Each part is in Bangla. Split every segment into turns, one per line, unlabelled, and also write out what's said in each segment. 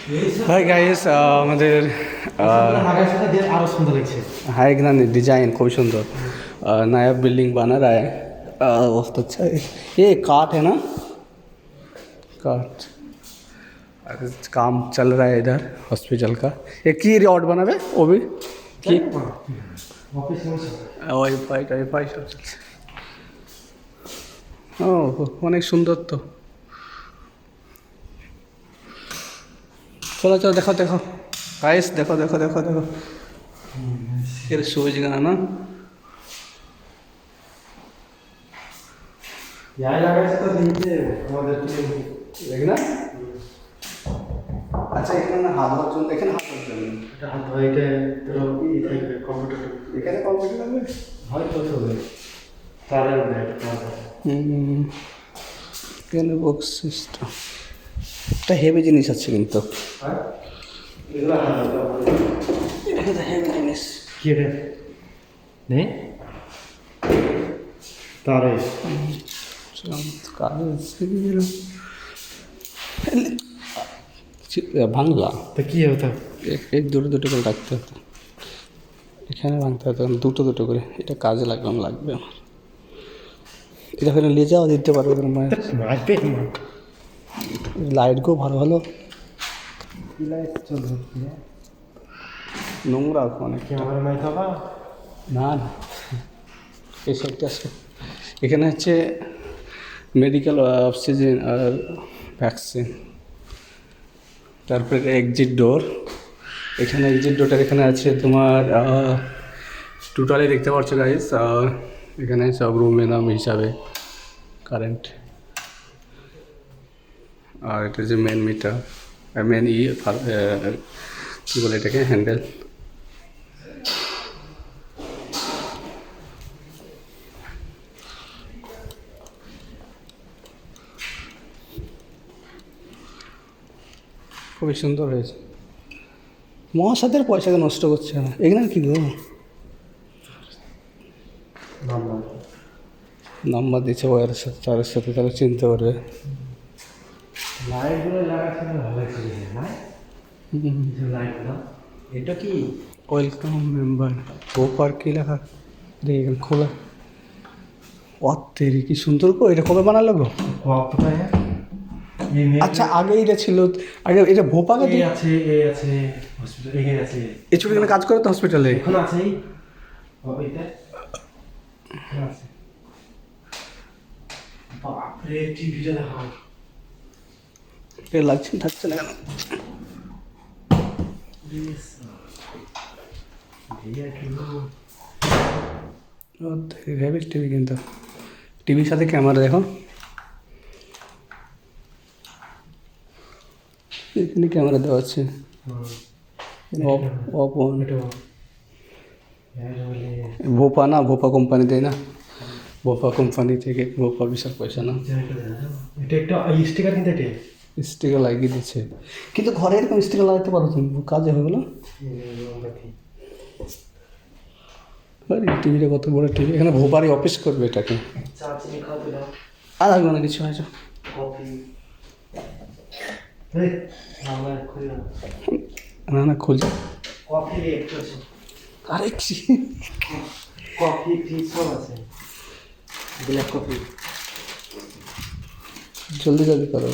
हाय गाइस আমাদের
আরো সুন্দর লাগছে।
हाय इतना डिजाइन खूब सुंदर नया बिल्डिंग बना रहा है बहुत अच्छा है। ये काठ है ना, काठ काम चल रहा है इधर हॉस्पिटल का। ये की रिॉड बनाबे वो भी की वाईफाई वाईफाई सब चलছে। ও অনেক সুন্দর তো। चलो चलो देखो देखो गाइस देखो देखो देखो देखो फिर सूरज का ना
यहाँ লাগাইছে তো দিতে আমাদের
देखना। अच्छा এখানে হাত ধোয়ার জন্য এখানে হাত ধোয়ার জন্য
এটা হাত ধোয়াইতে তোর ই থাকবে কম্পিউটার
এখানে কম্পিউটার থাকবে
হয়তো চলবে তারের ব্যাট
এখানে বক্স সিস্টেম একটা হেভি জিনিস আছে কিন্তু
হ্যাঁ এগুলা
এটা তো হেভি জিনিস
কি রে নেই তারে
চমৎকার ভাঙলা
তো কি হতো
এক দুটো দুটো করে রাখতে হতো এখানে ভাঙতে হতো দুটো দুটো করে এটা কাজে লাগবে আমার এটা ওখানে নিয়ে যাওয়া দিতে পারবে
মারবে
লাইটগুলো ভালো ভালো
লাইট চলবে
নোংরা অনেক
ক্যামেরা নাই থাকা
না না এই সাইডটা আছে এখানে হচ্ছে মেডিকেল অক্সিজেন আর ভ্যাকসিন তারপরে এক্সিট ডোর এখানে এক্সিট ডোরটার এখানে আছে তোমার টোটালি দেখতে পাচ্ছ গাইস এখানে সব রুমের নাম হিসাবে কারেন্ট আর এটা যে মেন মিটার মেন কী বলে এটাকে হ্যান্ডেল খুবই সুন্দর হয়েছে মহাসাদের পয়সাকে নষ্ট করছে না এখানে কি গো নাম্বার দিচ্ছে ওয়ারের সাথে তারের সাথে তাহলে চিনতে পারবে
লাইটগুলো লাগাচ্ছে ভালো লাগছে না লাইটগুলো এটা কি
ওয়েলকাম মেম্বার ও পার্ক কি লেখা দেখেন খোলা অত্তেরি কি সুন্দর গো এটা কবে বানালো গো আচ্ছা আগে এটা ছিল আগে এটা ভোপাকে
এই আছে এই আছে হসপিটাল এখানে আছে
এই ছোট এখানে কাজ করে তো হসপিটালে
এখন আছে ওইটা আছে বাপরে টিভিটা দেখো
এটা লাগছে থাকছে না কেন হেভি টিভি কিন্তু টিভির সাথে ক্যামেরা দেখো এখানে ক্যামেরা দেওয়া আছে অফ অন ভোপা না ভোপা কোম্পানি দেয় না ভোপা কোম্পানি থেকে ভোপা বিশাল পয়সা না
এটা একটা স্টিকার কিনতে এটা
স্টিকার লাগিয়ে দিচ্ছে কিন্তু ঘরে এরকম স্টিকার লাগাতে পারো তুমি কাজে হয়ে গেলো টিভিটা কত বড় টিভি এখানে ভোপারই অফিস করবে এটাকে আর লাগবে না কিছু হয়েছে না না খুলছে আরে কি
কফি টি সব আছে ব্ল্যাক কফি
জলদি জলদি করো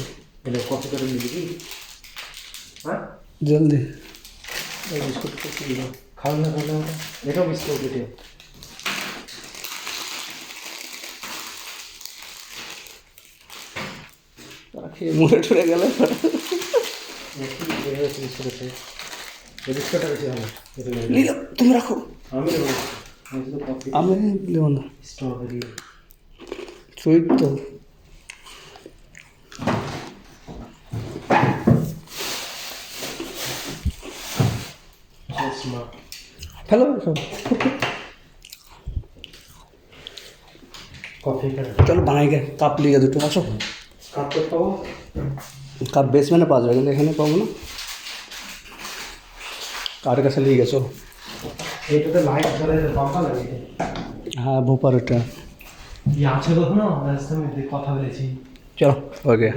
এটা কফি করে নিবি কি হ্যাঁ
জলদি
বিস্কুট খাও না খাও না এটাও বিস্কুট এটা
তারা খেয়ে মরে টরে গেলে
বিস্কুটটা বেশি ভালো
তুমি রাখো
আমি নেবো আমি শুধু কফি
আমি নেব না
স্ট্রবেরি
সুইট তো হ্যালো সব
कॉफी का
चलो बनाएंगे कप लिया দুটো আসো
कप तो पाओ
কাপ বেসমেন্টে পাওয়া যাবে কিন্তু এখানে পাবো না কার কাছে নিয়ে গেছো
এইটাতে লাইট জ্বলে পাম্পা লাগে
হ্যাঁ ভোপার ওটা
আছে কখনো রাস্তায় কথা বলেছি
চলো ওকে